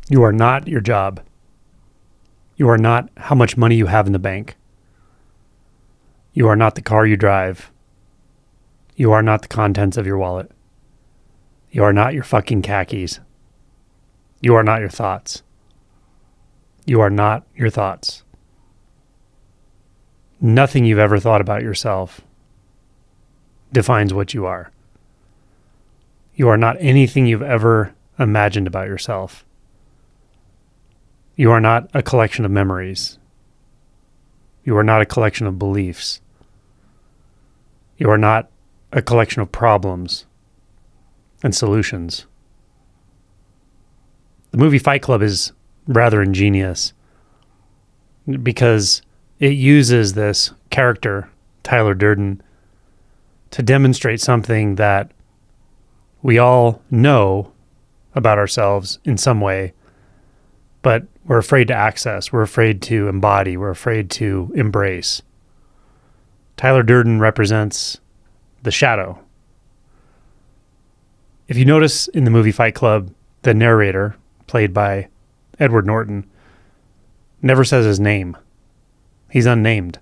You are not your job. You are not how much money you have in the bank. You are not the car you drive. You are not the contents of your wallet. You are not your fucking khakis. You are not your thoughts. You are not your thoughts. Nothing you've ever thought about yourself defines what you are. You are not anything you've ever imagined about yourself. You are not a collection of memories. You are not a collection of beliefs. You are not a collection of problems and solutions. The movie Fight Club is rather ingenious because it uses this character, Tyler Durden, to demonstrate something that we all know about ourselves in some way, but we're afraid to access, we're afraid to embody, we're afraid to embrace. Tyler Durden represents the shadow. If you notice in the movie Fight Club, the narrator, played by Edward Norton, never says his name. He's unnamed.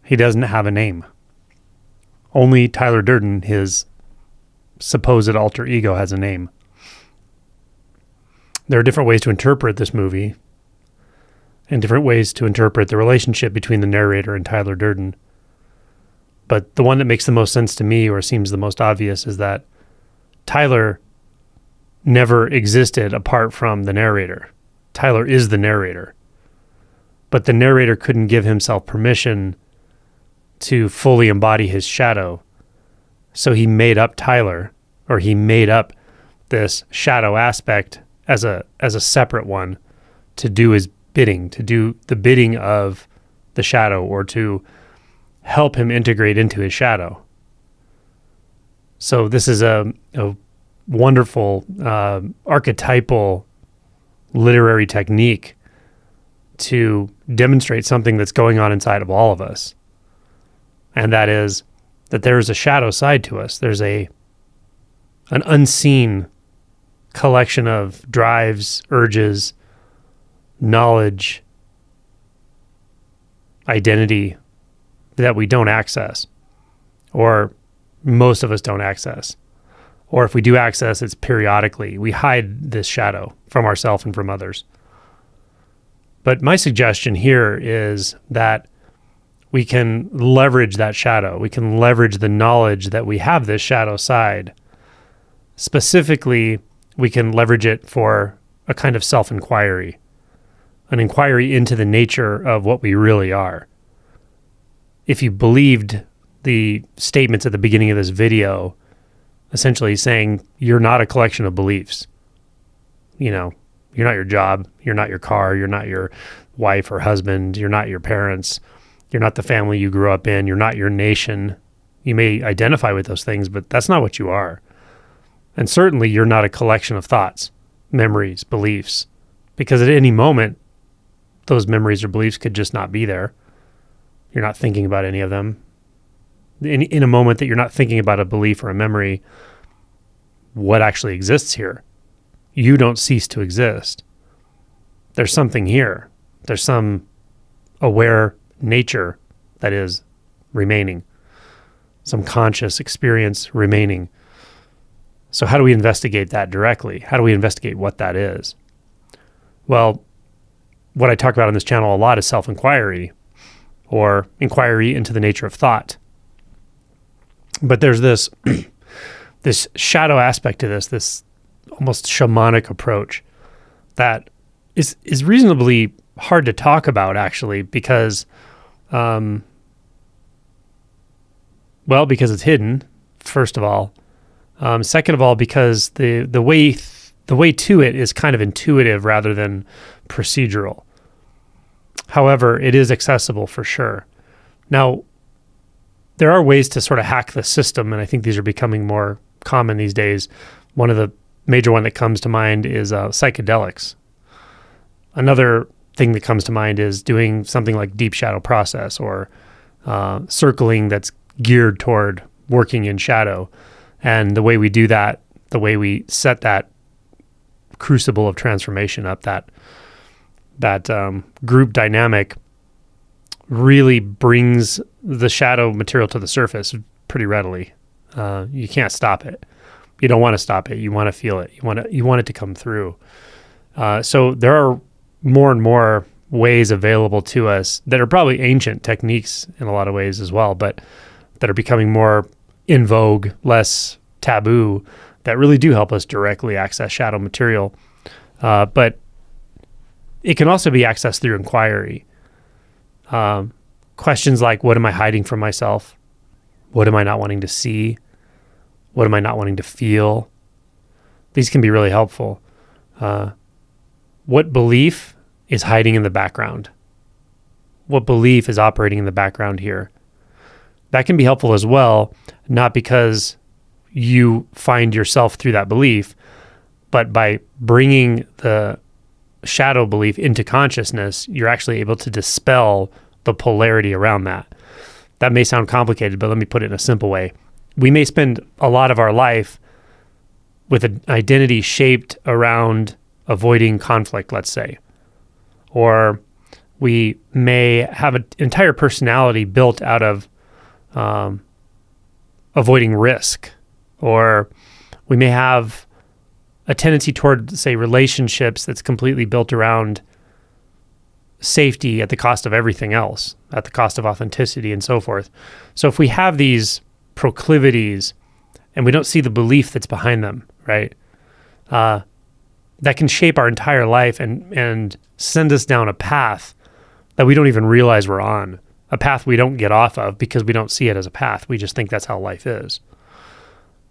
He doesn't have a name. Only Tyler Durden, his supposed alter ego, has a name. There are different ways to interpret this movie and different ways to interpret the relationship between the narrator and Tyler Durden. But the one that makes the most sense to me, or seems the most obvious, is that Tyler never existed apart from the narrator. Tyler is the narrator. But the narrator couldn't give himself permission to fully embody his shadow. So he made up Tyler, or he made up this shadow aspect as a separate one to do his bidding, to do the bidding of the shadow, or to help him integrate into his shadow. So this is a wonderful archetypal literary technique to demonstrate something that's going on inside of all of us. And that is that there is a shadow side to us. There's an unseen collection of drives, urges, knowledge, identity that we don't access, or most of us don't access. Or if we do access, it's periodically. We hide this shadow from ourselves and from others. But my suggestion here is that we can leverage that shadow. We can leverage the knowledge that we have this shadow side. Specifically, we can leverage it for a kind of self-inquiry, an inquiry into the nature of what we really are. If you believed the statements at the beginning of this video, essentially saying you're not a collection of beliefs. You know, you're not your job, you're not your car, you're not your wife or husband, you're not your parents, you're not the family you grew up in, you're not your nation. You may identify with those things, but that's not what you are. And certainly you're not a collection of thoughts, memories, beliefs, because at any moment, those memories or beliefs could just not be there. You're not thinking about any of them. In a moment that you're not thinking about a belief or a memory, what actually exists here? You don't cease to exist. There's something here. There's some aware nature that is remaining, some conscious experience remaining. So how do we investigate that directly? How do we investigate what that is? Well, what I talk about on this channel a lot is self-inquiry, or inquiry into the nature of thought. But there's this this shadow aspect to this almost shamanic approach that is reasonably hard to talk about, actually, because because it's hidden, first of all. Second of all, because the way to it is kind of intuitive rather than procedural. However, it is accessible for sure. Now, there are ways to sort of hack the system, and I think these are becoming more common these days. One of the major one that comes to mind is psychedelics. Another thing that comes to mind is doing something like deep shadow process, or circling that's geared toward working in shadow. And the way we do that, the way we set that crucible of transformation up. That group dynamic really brings the shadow material to the surface pretty readily. You can't stop it. You don't want to stop it. You want to feel it. You want it to come through. So there are more and more ways available to us that are probably ancient techniques in a lot of ways as well, but that are becoming more in vogue, less taboo, that really do help us directly access shadow material. But it can also be accessed through inquiry. Questions like, what am I hiding from myself? What am I not wanting to see? What am I not wanting to feel? These can be really helpful. What belief is hiding in the background? What belief is operating in the background here? That can be helpful as well, not because you find yourself through that belief, but by bringing the shadow belief into consciousness, you're actually able to dispel the polarity around that. That may sound complicated, but let me put it in a simple way. We may spend a lot of our life with an identity shaped around avoiding conflict, let's say. Or we may have an entire personality built out of avoiding risk. Or we may have a tendency toward, say, relationships that's completely built around safety at the cost of everything else, at the cost of authenticity and so forth. So if we have these proclivities and we don't see the belief that's behind them, right? That can shape our entire life and send us down a path that we don't even realize we're on, a path we don't get off of because we don't see it as a path. We just think that's how life is.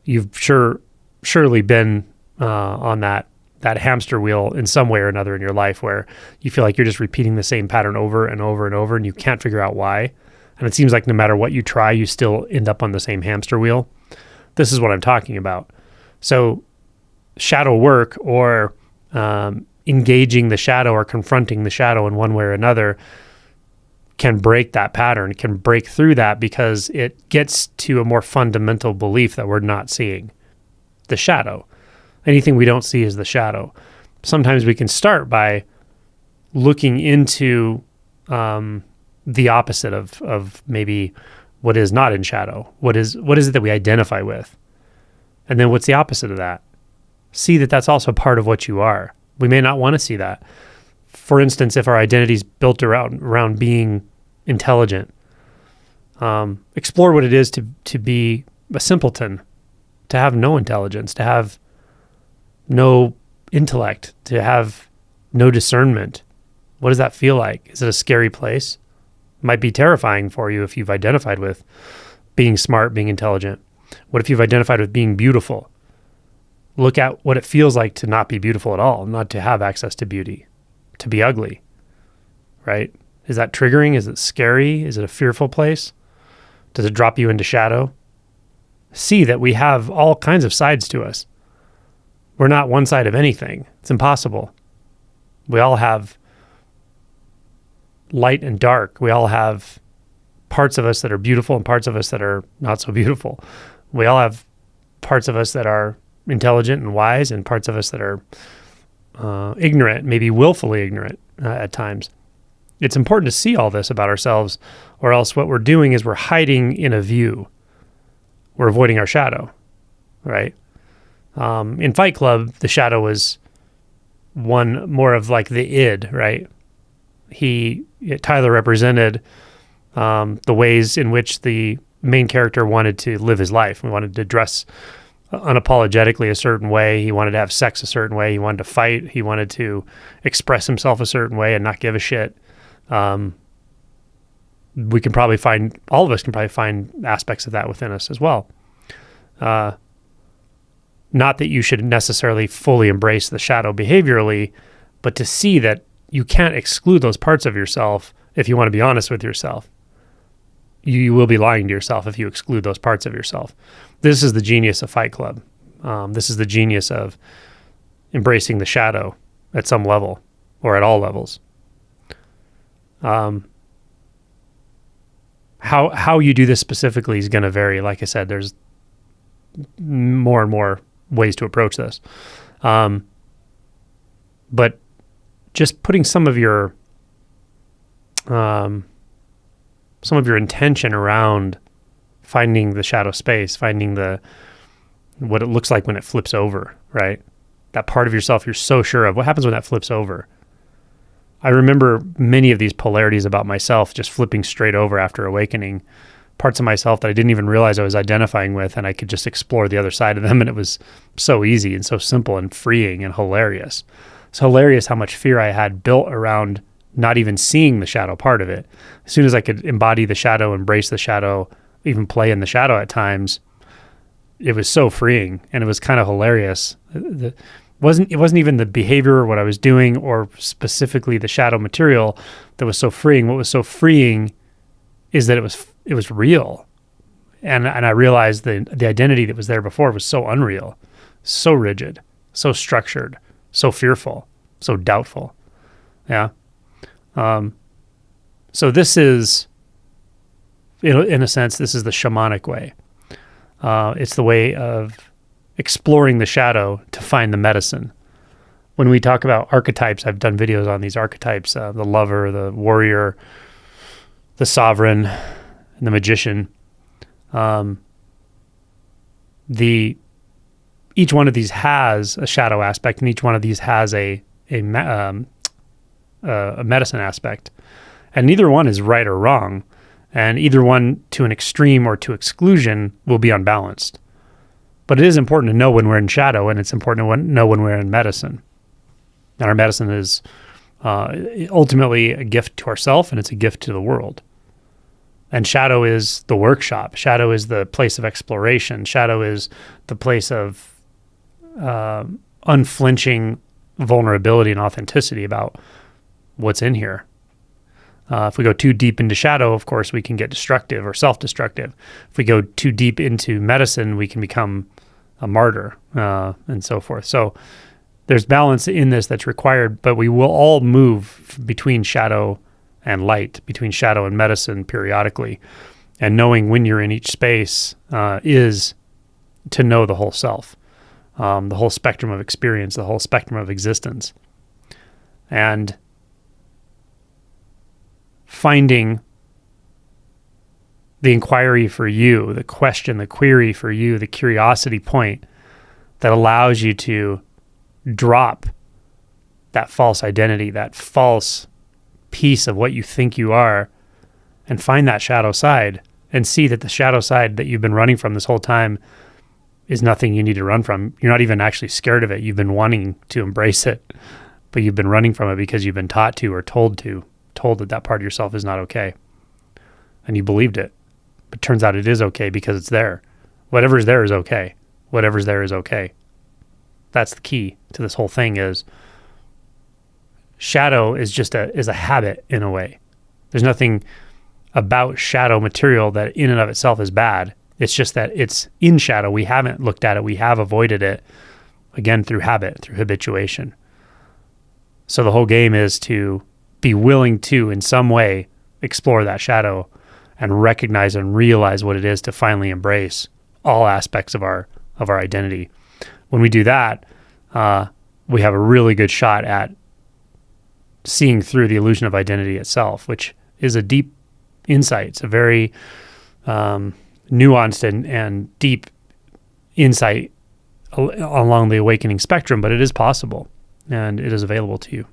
You've surely been on that hamster wheel in some way or another in your life where you feel like you're just repeating the same pattern over and over and over and you can't figure out why. And it seems like no matter what you try, you still end up on the same hamster wheel. This is what I'm talking about. So shadow work or engaging the shadow or confronting the shadow in one way or another can break that pattern, can break through that because it gets to a more fundamental belief that we're not seeing the shadow. Anything we don't see is the shadow. Sometimes we can start by looking into the opposite of maybe what is not in shadow. What is it that we identify with? And then what's the opposite of that? See that that's also part of what you are. We may not want to see that. For instance, if our identity is built around being intelligent, explore what it is to be a simpleton, to have no intelligence, to have no intellect, to have no discernment. What does that feel like? Is it a scary place? It might be terrifying for you if you've identified with being smart, being intelligent. What if you've identified with being beautiful? Look at what it feels like to not be beautiful at all, not to have access to beauty, to be ugly, right? Is that triggering? Is it scary? Is it a fearful place? Does it drop you into shadow? See that we have all kinds of sides to us. We're not one side of anything. It's impossible. We all have light and dark. We all have parts of us that are beautiful and parts of us that are not so beautiful. We all have parts of us that are intelligent and wise and parts of us that are ignorant, maybe willfully ignorant at times. It's important to see all this about ourselves, or else what we're doing is we're hiding in a view. We're avoiding our shadow, right? In Fight Club, the shadow was one more of like the id, right? Tyler represented the ways in which the main character wanted to live his life. He wanted to dress unapologetically a certain way. He wanted to have sex a certain way. He wanted to fight. He wanted to express himself a certain way and not give a shit. All of us can probably find aspects of that within us as well. Not that you should necessarily fully embrace the shadow behaviorally, but to see that you can't exclude those parts of yourself if you want to be honest with yourself. You will be lying to yourself if you exclude those parts of yourself. This is the genius of Fight Club. This is the genius of embracing the shadow at some level or at all levels. How you do this specifically is going to vary. Like I said, there's more and more ways to approach this. But just putting some of your intention around finding the shadow space, finding what it looks like when it flips over, right? That part of yourself you're so sure of. What happens when that flips over? I remember many of these polarities about myself just flipping straight over after awakening, parts of myself that I didn't even realize I was identifying with, and I could just explore the other side of them, and it was so easy and so simple and freeing and hilarious. It's hilarious how much fear I had built around not even seeing the shadow part of it. As soon as I could embody the shadow, embrace the shadow, even play in the shadow at times, it was so freeing, and it was kind of hilarious. It wasn't even the behavior or what I was doing, or specifically the shadow material that was so freeing. What was so freeing is that it was real, and I realized the identity that was there before was so unreal, so rigid, so structured, so fearful, so doubtful. Yeah. So this is, in a sense, this is the shamanic way. It's the way of exploring the shadow to find the medicine. When we talk about archetypes, I've done videos on these archetypes, the lover, the warrior, the sovereign, and the magician. Each one of these has a shadow aspect, and each one of these has a medicine aspect. And neither one is right or wrong, and either one to an extreme or to exclusion will be unbalanced. But it is important to know when we're in shadow, and it's important to know when we're in medicine. And our medicine is ultimately a gift to ourselves, and it's a gift to the world. And shadow is the workshop. Shadow is the place of exploration. Shadow is the place of unflinching vulnerability and authenticity about what's in here. If we go too deep into shadow, of course, we can get destructive or self-destructive. If we go too deep into medicine, we can become a martyr, and so forth. So there's balance in this that's required, but we will all move between shadow and light, between shadow and medicine periodically. And knowing when you're in each space is to know the whole self, the whole spectrum of experience, the whole spectrum of existence. And finding the inquiry for you, the question, the query for you, the curiosity point that allows you to drop that false identity, that false piece of what you think you are, and find that shadow side and see that the shadow side that you've been running from this whole time is nothing you need to run from. You're not even actually scared of it. You've been wanting to embrace it, but you've been running from it because you've been taught to or told that part of yourself is not okay. And you believed it. But it turns out it is okay because it's there. Whatever's there is okay. Whatever's there is okay. That's the key to this whole thing. Is shadow is just a habit in a way. There's nothing about shadow material that in and of itself is bad. It's just that it's in shadow. We haven't looked at it. We have avoided it, again, through habit, through habituation. So the whole game is to be willing to, in some way, explore that shadow and recognize and realize what it is to finally embrace all aspects of our identity. When we do that, we have a really good shot at seeing through the illusion of identity itself, which is a deep insight. It's a very nuanced and deep insight along the awakening spectrum, but it is possible, and it is available to you.